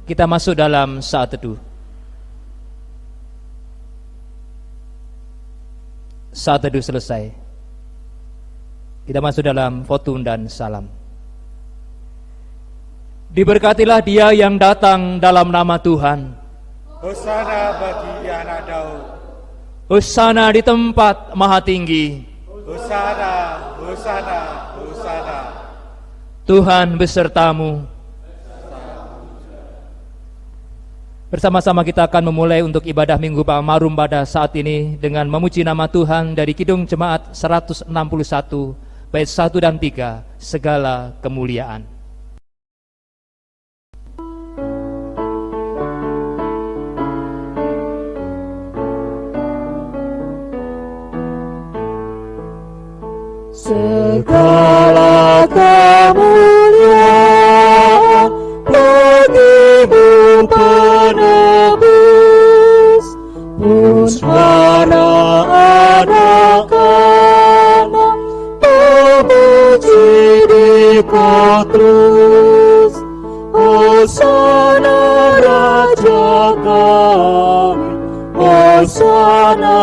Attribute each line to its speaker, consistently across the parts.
Speaker 1: Kita masuk dalam saat teduh. Saat teduh selesai, kita masuk dalam fotum dan salam. Diberkatilah dia yang datang dalam nama Tuhan.
Speaker 2: Hosana bagi anak Daud.
Speaker 1: Hosana di tempat maha tinggi.
Speaker 2: Hosana, Hosana, Hosana.
Speaker 1: Tuhan besertamu. Bersama-sama kita akan memulai untuk ibadah Minggu Marum pada saat ini dengan memuji nama Tuhan dari Kidung Jemaat 161 bait 1 dan 3, segala kemuliaan.
Speaker 3: Segala kemuliaan bagimu penebus, pun suara anak-anak memuji Dikau terus. Hosana Raja kami, Hosana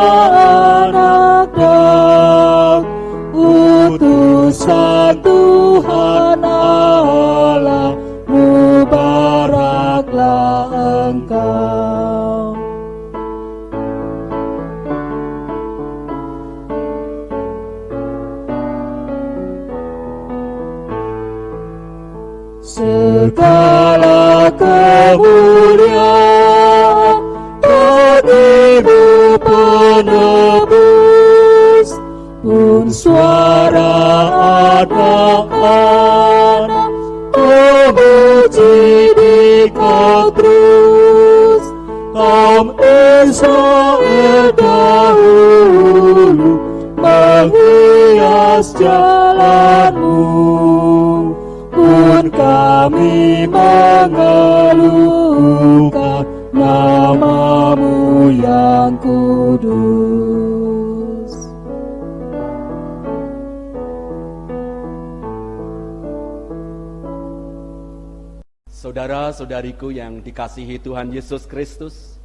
Speaker 3: anak Daud, utusan Tuhan Allah, mubaraklah Engkau. Segala kemuliaan bagimu penebus, pun suara anak-anak memuji Dikau terus. Kaum Israel dahulu menghias jalanmu, pun kami mengeluhkan nama-Mu yang kudus.
Speaker 4: Saudara-saudariku yang dikasihi Tuhan Yesus Kristus,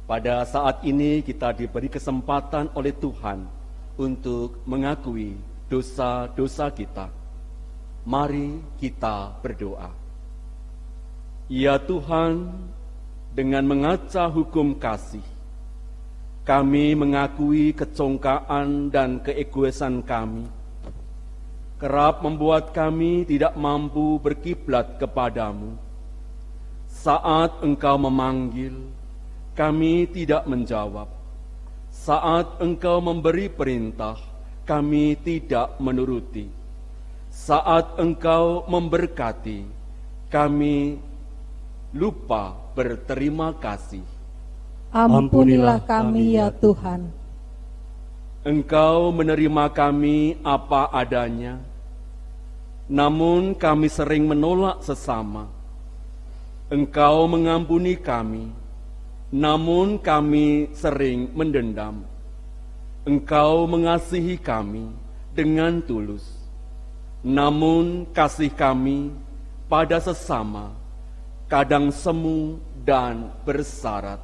Speaker 4: pada saat ini kita diberi kesempatan oleh Tuhan untuk mengakui dosa-dosa kita. Mari kita berdoa. Ya Tuhan, dengan mengaca hukum kasih, kami mengakui kecongkaan dan keegoisan kami, kerap membuat kami tidak mampu berkiblat kepadamu. Saat Engkau memanggil, kami tidak menjawab. Saat Engkau memberi perintah, kami tidak menuruti. Saat Engkau memberkati, kami lupa berterima kasih.
Speaker 3: Ampunilah kami ya Tuhan.
Speaker 4: Engkau menerima kami apa adanya, namun kami sering menolak sesama. Engkau mengampuni kami, namun kami sering mendendam. Engkau mengasihi kami dengan tulus, namun kasih kami pada sesama kadang semu dan bersyarat.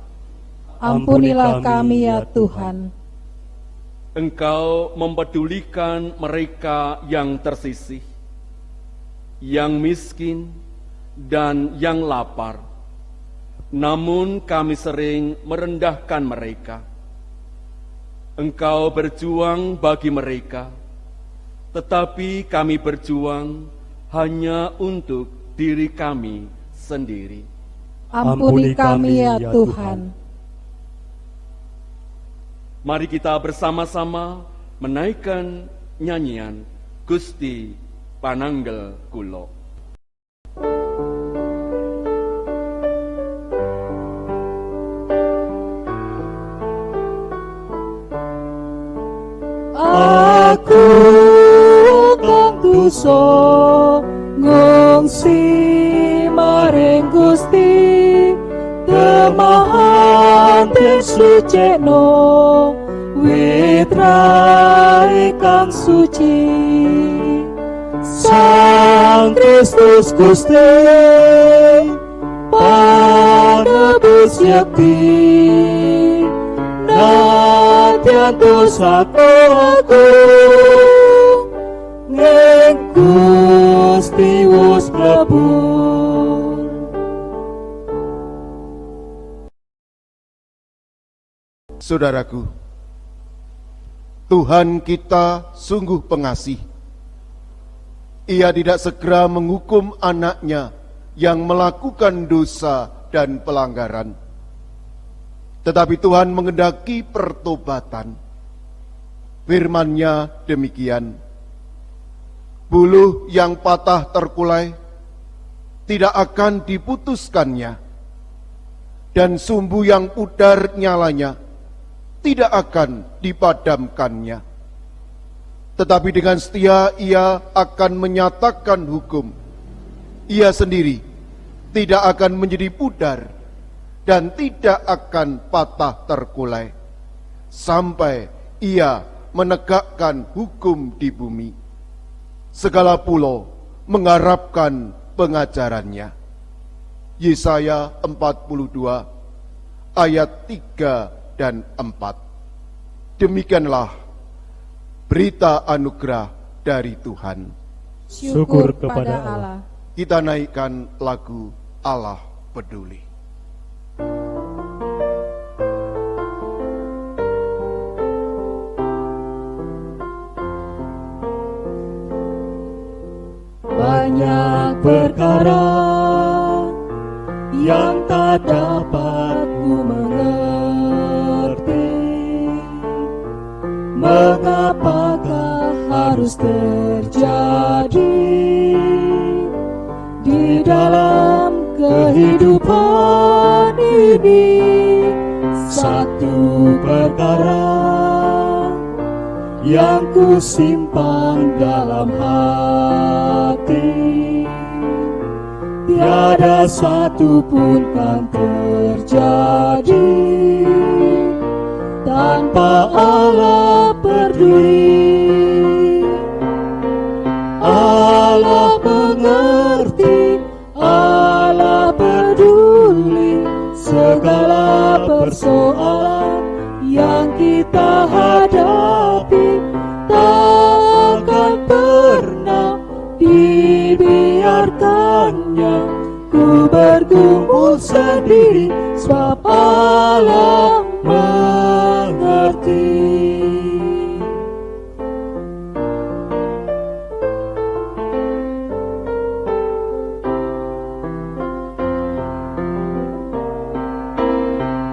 Speaker 3: Ampunilah kami ya Tuhan.
Speaker 4: Engkau mempedulikan mereka yang tersisih, yang miskin, dan yang lapar. Namun kami sering merendahkan mereka. Engkau berjuang bagi mereka, tetapi kami berjuang hanya untuk diri kami sendiri.
Speaker 3: Ampuni kami ya Tuhan.
Speaker 4: Mari kita bersama-sama menaikkan nyanyian Gusti Pananggel Kulo.
Speaker 3: Aku kang dosa ngungsi maring Gusti, kemahan tersucikno witrai kang suci. Sang Kristus Gusti Gusti nadyan dosaku ning Gusti wis mlebu.
Speaker 5: Saudaraku, Tuhan kita sungguh pengasih. Ia tidak segera menghukum anaknya yang melakukan dosa dan pelanggaran. Tetapi Tuhan mengendaki pertobatan. Firman-Nya demikian, buluh yang patah terkulai tidak akan diputuskannya, dan sumbu yang pudar nyalanya tidak akan dipadamkannya. Tetapi dengan setia ia akan menyatakan hukum. Ia sendiri tidak akan menjadi pudar dan tidak akan patah terkulai sampai ia menegakkan hukum di bumi. Segala pulau mengharapkan pengajarannya. Yesaya 42 ayat 3 dan 4. Demikianlah berita anugerah dari Tuhan.
Speaker 3: Syukur kepada Allah.
Speaker 5: Kita naikkan lagu Allah Peduli.
Speaker 3: Banyak perkara yang tak dapat ku mengerti. Mengapakah harus terjadi di dalam kehidupan ini? Satu perkara yang ku simpan dalam hati, tiada satu pun kan terjadi tanpa Allah peduli. Allah mengerti, Allah peduli segala persoalan yang kita hadapi. Tak akan pernah dibiarkannya ku bergumul sendiri, sebab Allah mengerti.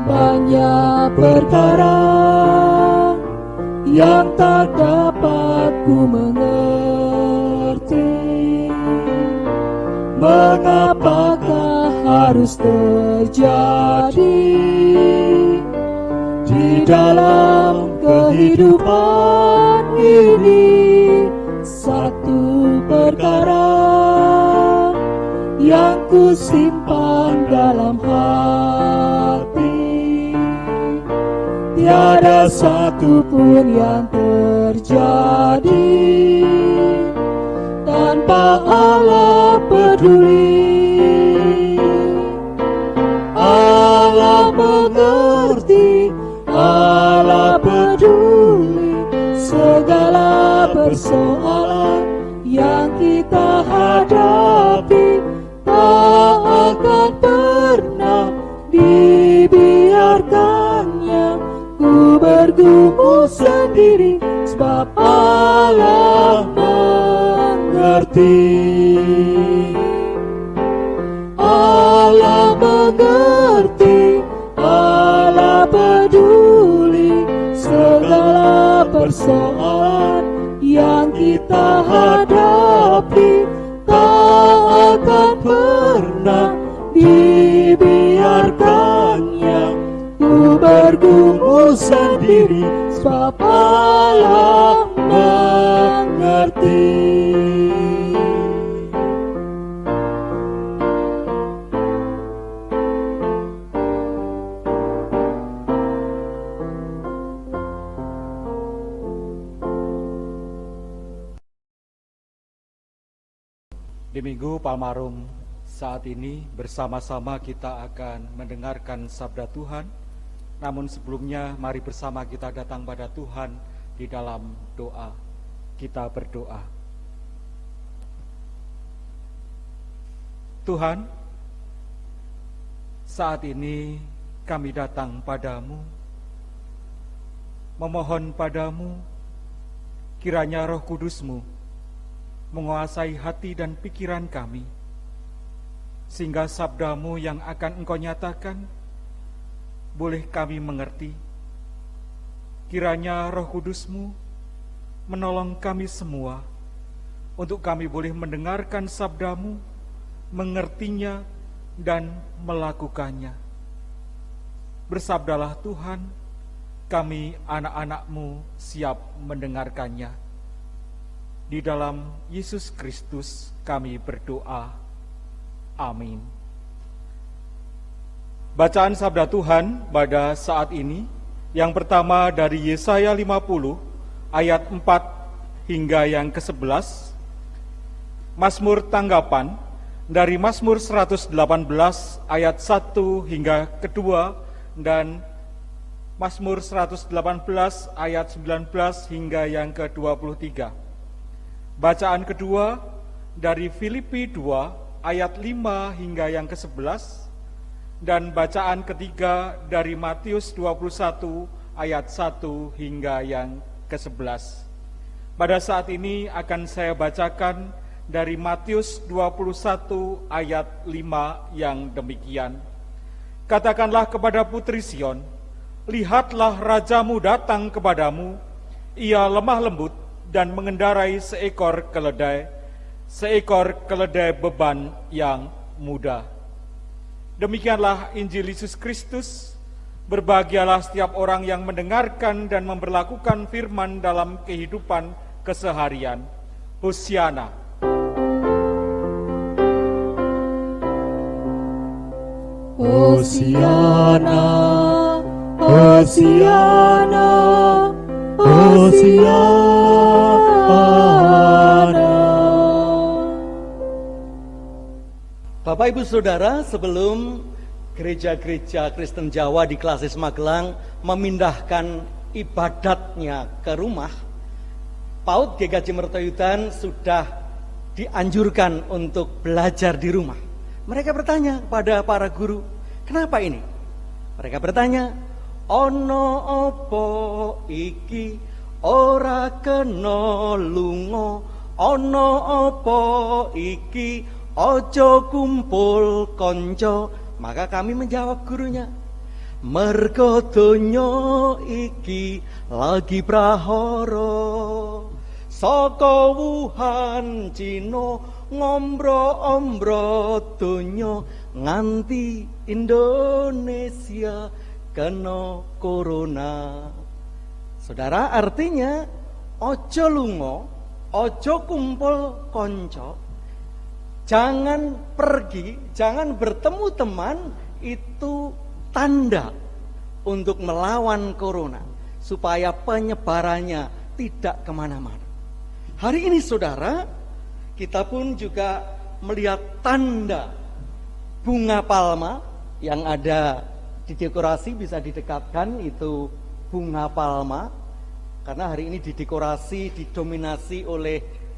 Speaker 3: Banyak perkara yang tak dapat ku mengerti. Mengapakah harus terjadi di dalam kehidupan ini? Satu perkara yang ku simpan dalam hati, tiada satu pun yang terjadi tanpa Allah peduli. Allah mengerti, Allah peduli segala persoalan yang kita hadapi. Tak akan pernah dibiarkannya ku bergumul sendiri, sebab Allah mengerti. Allah mengerti, Allah peduli segala persoalan yang kita hadapi. Tak akan pernah dibiarkannya ku bergumul sendiri, sebab Allah mengerti.
Speaker 2: Di Minggu Palmarum Saat ini bersama-sama kita akan mendengarkan sabda Tuhan. Namun sebelumnya mari bersama kita datang pada Tuhan di dalam doa. Kita berdoa. Tuhan, saat ini kami datang padamu, memohon padamu kiranya Roh Kudus-Mu menguasai hati dan pikiran kami, sehingga sabda-Mu yang akan Engkau nyatakan boleh kami mengerti. Kiranya Roh Kudus-Mu menolong kami semua untuk kami boleh mendengarkan sabda-Mu, mengertinya dan melakukannya. Bersabdalah Tuhan, kami anak-anak-Mu siap mendengarkannya. Di dalam Yesus Kristus kami berdoa. Amin. Bacaan sabda Tuhan pada saat ini yang pertama dari Yesaya 50 ayat 4 hingga yang ke-11. Mazmur tanggapan dari Mazmur 118 ayat 1 hingga kedua dan Mazmur 118 ayat 19 hingga yang ke-23. Bacaan kedua dari Filipi 2 ayat 5 hingga yang ke-11 dan bacaan ketiga dari Matius 21 ayat 1 hingga yang ke-11. Pada saat ini akan saya bacakan dari Matius 21 ayat 5 yang demikian. Katakanlah kepada putri Sion, lihatlah rajamu datang kepadamu, ia lemah lembut dan mengendarai seekor keledai beban yang mudah. Demikianlah Injil Yesus Kristus. Berbahagialah setiap orang yang mendengarkan dan memperlakukan firman dalam kehidupan keseharian. Hosiana.
Speaker 3: Hosiana, Hosiana, Hosiana.
Speaker 6: Bapak Ibu Saudara, sebelum gereja-gereja Kristen Jawa di Klasis Magelang memindahkan ibadatnya ke rumah, PAUD GKJ Mertoyudan sudah dianjurkan untuk belajar di rumah. Mereka bertanya pada para guru, kenapa ini? Mereka bertanya, ono opo iki ora kena lunga, ono opo iki ojo kumpul konco. Maka kami menjawab gurunya, mergo donya iki lagi prahara, saka Wuhan Cina ngombro-ombro donya nganti Indonesia kena corona. Saudara, artinya ojo lunga, ojo kumpul konco. Jangan pergi, jangan bertemu teman, itu tanda untuk melawan corona, supaya penyebarannya tidak kemana-mana. Hari ini saudara, kita pun juga melihat tanda bunga palma yang ada di dekorasi, bisa didekatkan, itu bunga palma. Karena hari ini didekorasi, didominasi oleh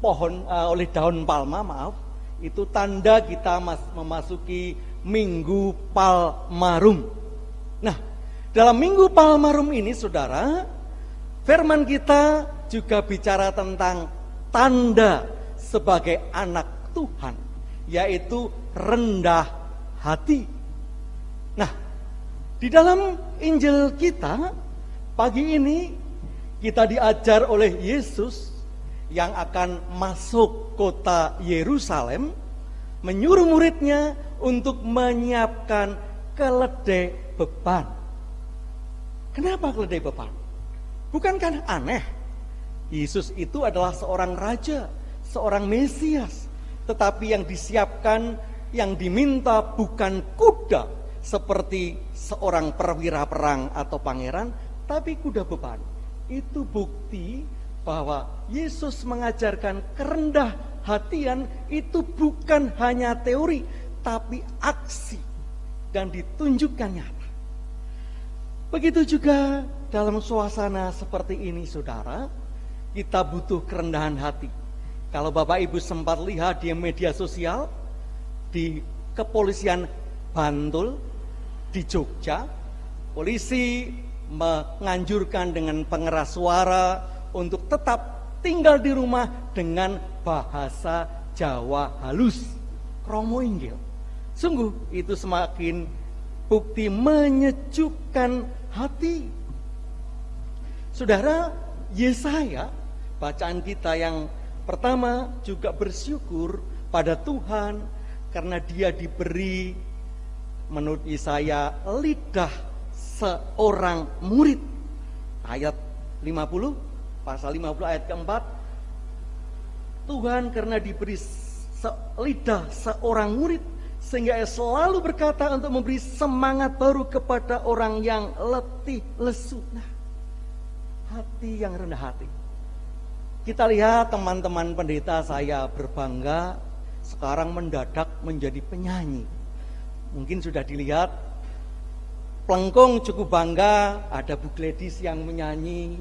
Speaker 6: oleh daun palma, maaf. Itu tanda kita memasuki Minggu Palmarum. Nah, dalam Minggu Palmarum ini saudara, firman kita juga bicara tentang tanda sebagai anak Tuhan, yaitu rendah hati. Nah, di dalam Injil kita pagi ini kita diajar oleh Yesus yang akan masuk kota Yerusalem, menyuruh muridnya untuk menyiapkan keledai beban. Kenapa keledai beban? Bukankah aneh? Yesus itu adalah seorang raja, seorang Mesias, tetapi yang disiapkan, yang diminta bukan kuda seperti seorang perwira perang atau pangeran, tapi kuda beban. Itu bukti bahwa Yesus mengajarkan kerendah hatian itu bukan hanya teori, tapi aksi dan ditunjukkan nyata. Begitu juga dalam suasana seperti ini, saudara, kita butuh kerendahan hati. Kalau Bapak Ibu sempat lihat di media sosial, di kepolisian Bantul, di Jogja, polisi menganjurkan dengan pengeras suara untuk tetap tinggal di rumah dengan bahasa Jawa halus, kromo inggil. Sungguh itu semakin bukti menyejukkan hati. Saudara, Yesaya, bacaan kita yang pertama juga bersyukur pada Tuhan karena dia diberi, menurut Yesaya, lidah seorang murid. Ayat 50, pasal 50 ayat keempat, Tuhan karena diberi lidah seorang murid, sehingga ia selalu berkata untuk memberi semangat baru kepada orang yang letih lesu. Nah, hati yang rendah hati. Kita lihat teman-teman pendeta saya berbangga sekarang mendadak menjadi penyanyi. Mungkin sudah dilihat, Plengkung cukup bangga, ada Bu Gladys yang menyanyi,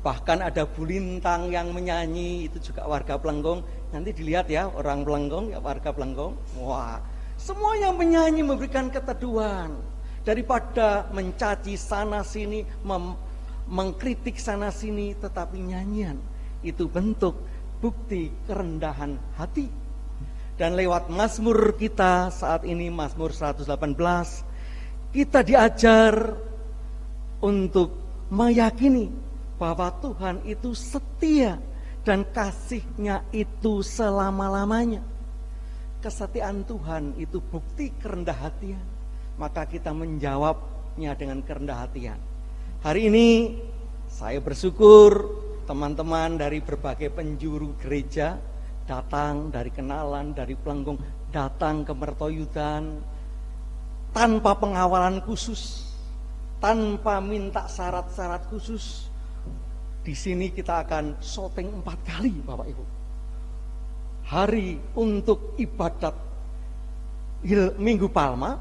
Speaker 6: bahkan ada Bu Lintang yang menyanyi, itu juga warga Plengkung. Nanti dilihat ya, orang Plengkung, ya warga Plengkung. Wah, semuanya menyanyi, memberikan keteduhan. Daripada mencaci sana sini, mengkritik sana sini, tetapi nyanyian itu bentuk bukti kerendahan hati. Dan lewat Mazmur kita saat ini, Mazmur 118, kita diajar untuk meyakini bahwa Tuhan itu setia dan kasih-Nya itu selama-lamanya. Kesetiaan Tuhan itu bukti kerendah hatian, maka kita menjawabnya dengan kerendah hatian. Hari ini saya bersyukur teman-teman dari berbagai penjuru gereja datang, dari Kenalan, dari Plengkung, datang ke Mertoyudan tanpa pengawalan khusus, tanpa minta syarat-syarat khusus. Di sini kita akan syuting 4 kali, Bapak Ibu. Hari untuk ibadat Minggu Palma,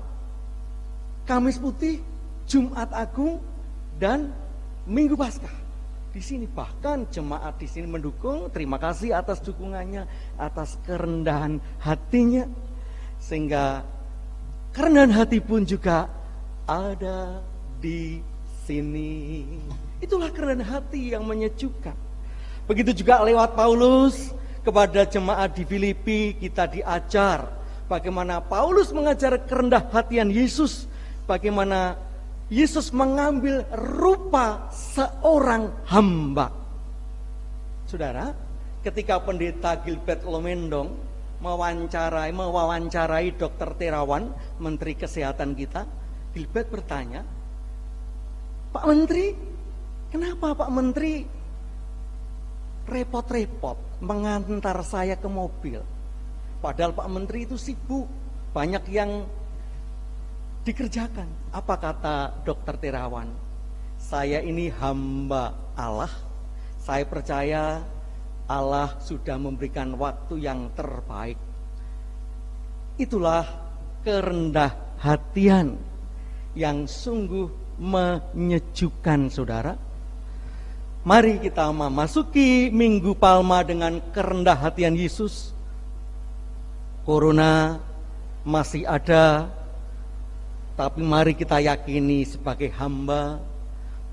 Speaker 6: Kamis Putih, Jumat Agung, dan Minggu Paskah. Di sini bahkan jemaat di sini mendukung. Terima kasih atas dukungannya, atas kerendahan hatinya, sehingga kerendahan hati pun juga ada di sini. Itulah kerendahan hati yang menyejukkan. Begitu juga lewat Paulus kepada jemaat di Filipi, kita diajar bagaimana Paulus mengajar kerendahan hatian Yesus, bagaimana Yesus mengambil rupa seorang hamba. Saudara, ketika pendeta Gilbert Lomendong mewawancarai Dr. Terawan, Menteri Kesehatan kita, Gilbert bertanya, Pak Menteri, kenapa Pak Menteri repot-repot mengantar saya ke mobil? Padahal Pak Menteri itu sibuk, banyak yang dikerjakan. Apa kata Dr. Terawan? Saya ini hamba Allah. Saya percaya Allah sudah memberikan waktu yang terbaik. Itulah kerendah hatian yang sungguh menyejukkan, saudara. Mari kita memasuki Minggu Palma dengan kerendah hatian Yesus. Corona masih ada, tapi mari kita yakini sebagai hamba,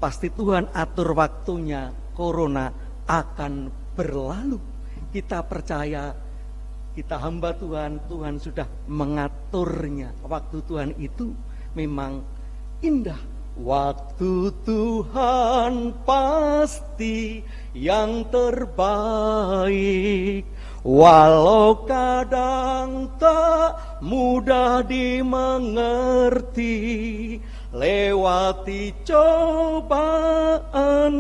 Speaker 6: pasti Tuhan atur waktunya, corona akan berlalu. Kita percaya, kita hamba Tuhan, Tuhan sudah mengaturnya. Waktu Tuhan itu memang indah. Waktu Tuhan pasti yang terbaik, walau kadang tak mudah dimengerti. Lewati cobaan,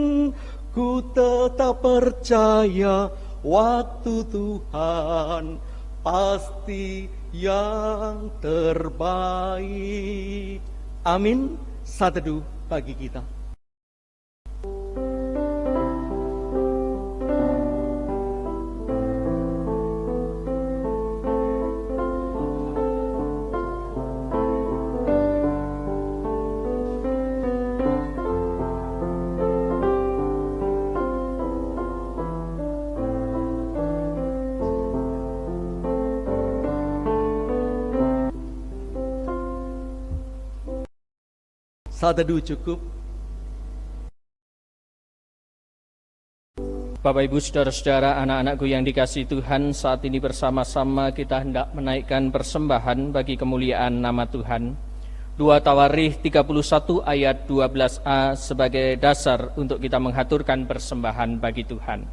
Speaker 6: ku tetap percaya waktu Tuhan pasti yang terbaik. Amin. Saat teduh bagi kita. Saat teduh cukup.
Speaker 7: Bapak Ibu Saudara-saudara, anak-anakku yang dikasihi Tuhan, saat ini bersama-sama kita hendak menaikkan persembahan bagi kemuliaan nama Tuhan. 2 Tawarikh 31 ayat 12a sebagai dasar untuk kita menghaturkan persembahan bagi Tuhan.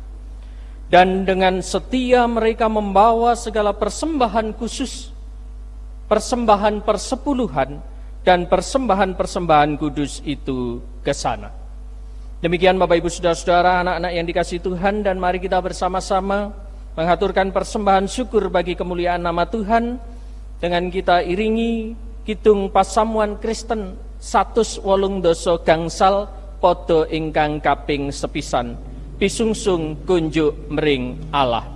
Speaker 7: Dan dengan setia mereka membawa segala persembahan khusus, persembahan persepuluhan, dan persembahan-persembahan kudus itu ke sana. Demikian Bapak Ibu Saudara-saudara, anak-anak yang dikasihi Tuhan, dan mari kita bersama-sama menghaturkan persembahan syukur bagi kemuliaan nama Tuhan dengan kita iringi kidung pasamuan Kristen 180 gangsal podo ingkang kaping sepisan pisungsung kunjuk mring Allah.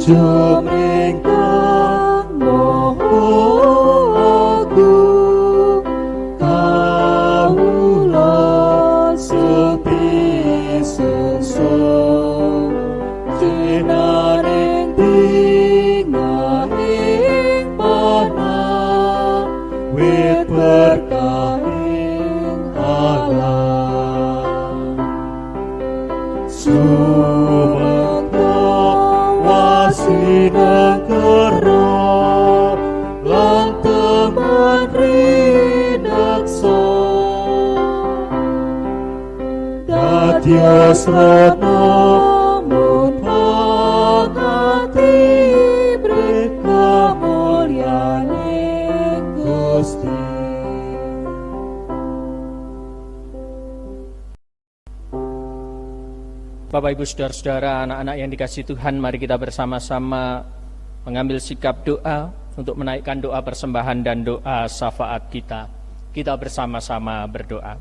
Speaker 3: Jumring kang moho aku kawula sepi sesuk jinaring tinganing panah wit berkahing Allah sinegara lan teman rinaksa dadya srana mun pangati breka mulyane Gusti.
Speaker 7: Bapak Ibu Saudara-saudara, anak-anak yang dikasihi Tuhan, mari kita bersama-sama mengambil sikap doa untuk menaikkan doa persembahan dan doa syafaat kita. Kita bersama-sama berdoa.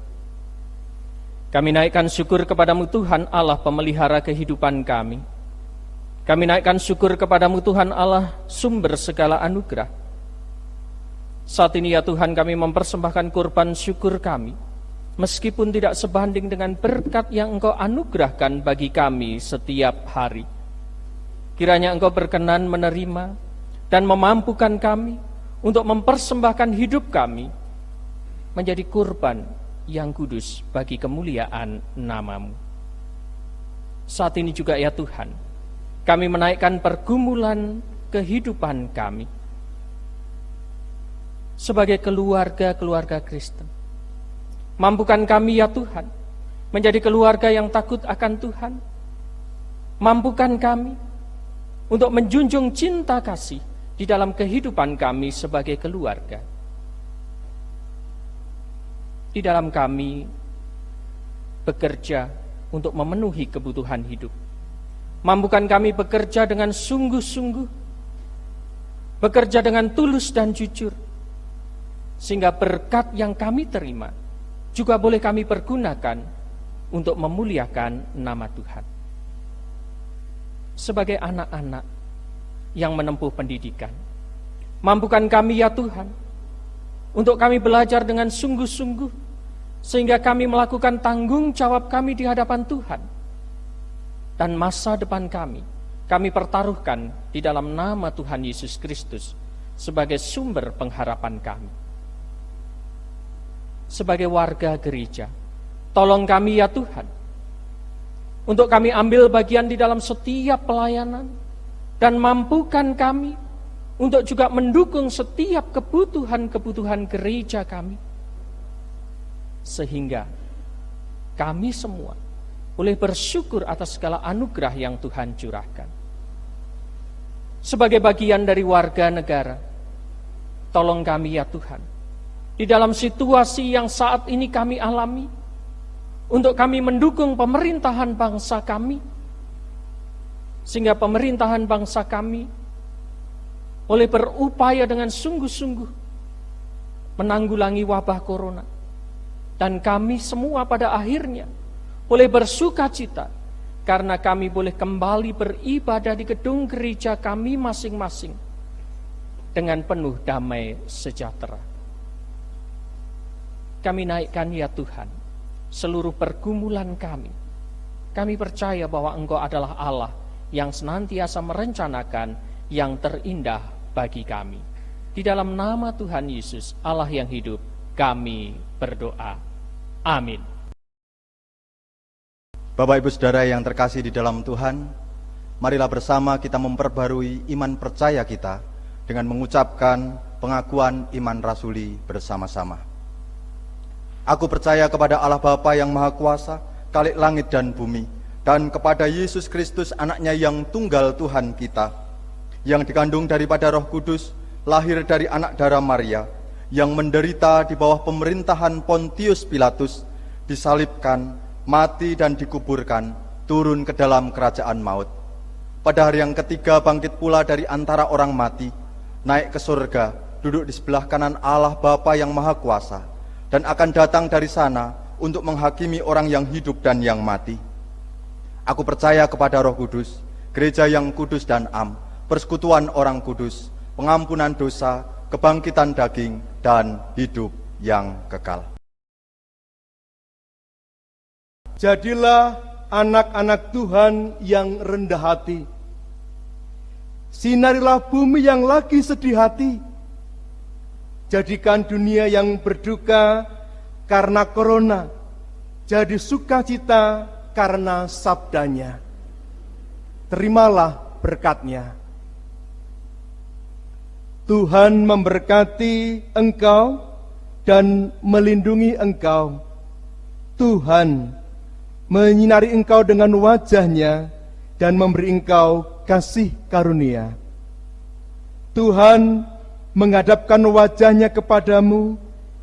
Speaker 7: Kami naikkan syukur kepadamu Tuhan Allah pemelihara kehidupan kami. Kami naikkan syukur kepadamu Tuhan Allah sumber segala anugerah. Saat ini ya Tuhan, kami mempersembahkan kurban syukur kami, meskipun tidak sebanding dengan berkat yang Engkau anugerahkan bagi kami setiap hari. Kiranya Engkau berkenan menerima dan memampukan kami untuk mempersembahkan hidup kami menjadi kurban yang kudus bagi kemuliaan nama-Mu. Saat ini juga ya Tuhan, kami menaikkan pergumulan kehidupan kami sebagai keluarga-keluarga Kristen. Mampukan kami ya Tuhan menjadi keluarga yang takut akan Tuhan. Mampukan kami untuk menjunjung cinta kasih di dalam kehidupan kami sebagai keluarga. Di dalam kami bekerja untuk memenuhi kebutuhan hidup. Mampukan kami bekerja dengan sungguh-sungguh, bekerja dengan tulus dan jujur, sehingga berkat yang kami terima juga boleh kami pergunakan untuk memuliakan nama Tuhan. Sebagai anak-anak yang menempuh pendidikan, mampukan kami ya Tuhan untuk kami belajar dengan sungguh-sungguh, sehingga kami melakukan tanggung jawab kami di hadapan Tuhan. Dan masa depan kami pertaruhkan di dalam nama Tuhan Yesus Kristus sebagai sumber pengharapan kami. Sebagai warga gereja, tolong kami ya Tuhan, untuk kami ambil bagian di dalam setiap pelayanan, dan mampukan kami untuk juga mendukung setiap kebutuhan-kebutuhan gereja kami, sehingga kami semua boleh bersyukur atas segala anugerah yang Tuhan curahkan. Sebagai bagian dari warga negara, tolong kami ya Tuhan, di dalam situasi yang saat ini kami alami, untuk kami mendukung pemerintahan bangsa kami, sehingga pemerintahan bangsa kami boleh berupaya dengan sungguh-sungguh menanggulangi wabah corona. Dan kami semua pada akhirnya boleh bersuka cita karena kami boleh kembali beribadah di gedung gereja kami masing-masing dengan penuh damai sejahtera. Kami naikkan ya Tuhan seluruh pergumulan kami. Kami percaya bahwa Engkau adalah Allah yang senantiasa merencanakan yang terindah bagi kami. Di dalam nama Tuhan Yesus, Allah yang hidup, kami berdoa. Amin.
Speaker 8: Bapak Ibu Saudara yang terkasih di dalam Tuhan, marilah bersama kita memperbarui iman percaya kita dengan mengucapkan pengakuan iman rasuli bersama-sama. Aku percaya kepada Allah Bapa yang Maha Kuasa, Khalik langit dan bumi, dan kepada Yesus Kristus anaknya yang tunggal Tuhan kita, yang dikandung daripada Roh Kudus, lahir dari anak darah Maria, yang menderita di bawah pemerintahan Pontius Pilatus, disalibkan, mati dan dikuburkan, turun ke dalam kerajaan maut. Pada hari yang ketiga bangkit pula dari antara orang mati, naik ke surga, duduk di sebelah kanan Allah Bapa yang Maha Kuasa, dan akan datang dari sana untuk menghakimi orang yang hidup dan yang mati. Aku percaya kepada Roh Kudus, gereja yang kudus dan am, persekutuan orang kudus, pengampunan dosa, kebangkitan daging, dan hidup yang kekal.
Speaker 5: Jadilah anak-anak Tuhan yang rendah hati. Sinarilah bumi yang lagi sedih hati. Jadikan dunia yang berduka karena corona jadi sukacita karena sabdanya. Terimalah berkatnya. Tuhan memberkati engkau dan melindungi engkau. Tuhan menyinari engkau dengan wajahnya dan memberi engkau kasih karunia. Tuhan menghadapkan wajahnya kepadamu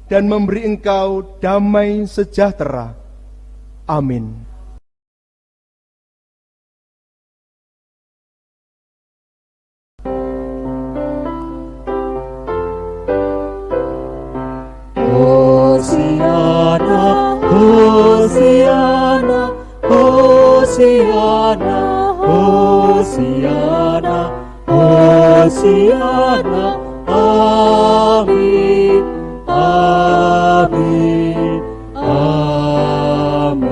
Speaker 5: dan memberi engkau damai sejahtera. Amin.
Speaker 3: Hosiana, Hosiana, Hosiana, Hosiana, Hosiana. Amin, amin, amin.